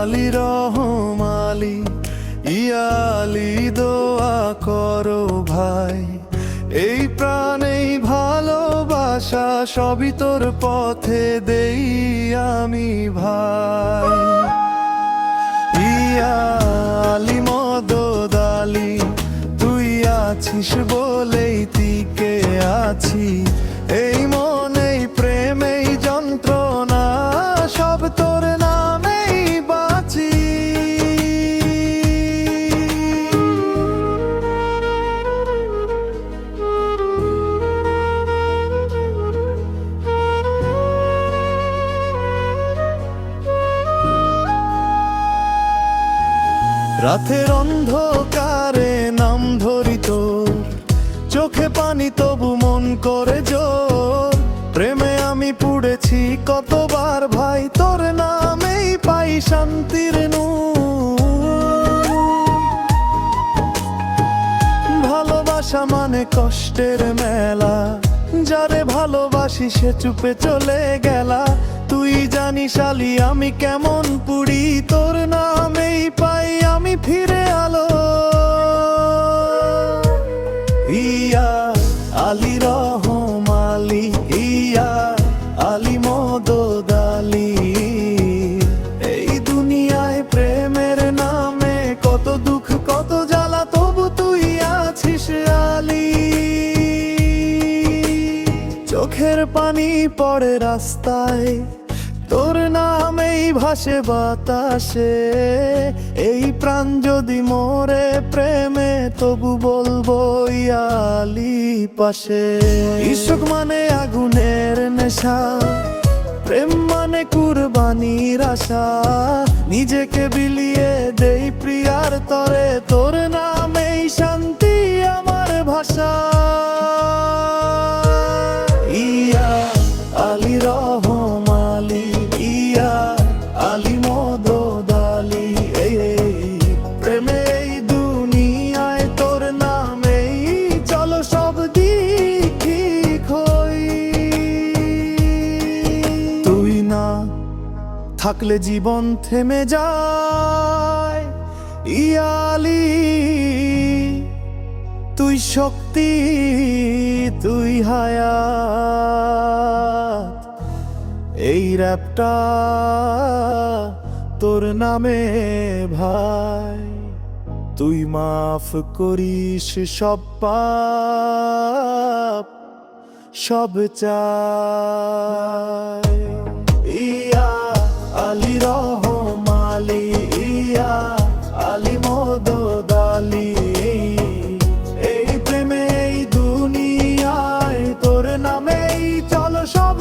আলী রহম আলী, ইয়া আলী দোয়া করো ভাই। এই প্রাণেই ভালোবাসা, সবই তোর পথে দেই আমি ভাই। ইয়া আলী মদদ আলী, তুই আছিস বলেই টিকে আছি। এই মনেই প্রেমেই যন্ত্রণা, সব তোর নামেই বাঁচি। রাতের অন্ধকারে নাম ধরি তোর, চোখে পানি তবু মন করে জোর। প্রেমে আমি পুড়েছি কতবার ভাই, তোর নামেই পাই শান্তির নূর। ভালোবাসা মানে কষ্টের মেলা, যারে ভালোবাসি সে চুপে চলে গেলা। তুই জানিস আলী আমি কেমন পুড়ি, তোর নামেই পাই আমি ফিরে আলো। ইয়া আলী রহম আলী, ইয়া আলী মদদ আলী। এই দুনিয়ায় প্রেমের নামে কত দুঃখ কত জ্বালা, তবু তুই আছিস আলী। চোখের পানি পড়ে রাস্তায়, তোর নামেই ভাসে বাতাসে। এই প্রাণ যদি মরে প্রেমে, তবু বলবো ইয়া আলী পাশে। ইশক মানে আগুনের নেশা, প্রেম মানে কুরবানির আশা। নিজেকে বিলিয়ে দেই প্রিয়ার তরে, তোর নামেই শান্তি আমার ভাষা। ইয়া আলী রহম আলী, ইয়া আলী মদদ আলী। প্রেমে এই দুনিয়ায় তোর নামেই চলো সব দিক ঠিক হই। তুই না থাকলে জীবন থেমে যায় ইয়া আলী। তুই শক্তি, তুই হায়াত, এই র‍্যাপটা তোর নামে ভাই। তুই মাফ করিস সব পাপ, সব চাই। ইয়া আলী রহম আলী, ইয়া আলী মদদ আলী। এই প্রেমে এই দুনিয়ায় তোর নামেই চলো সব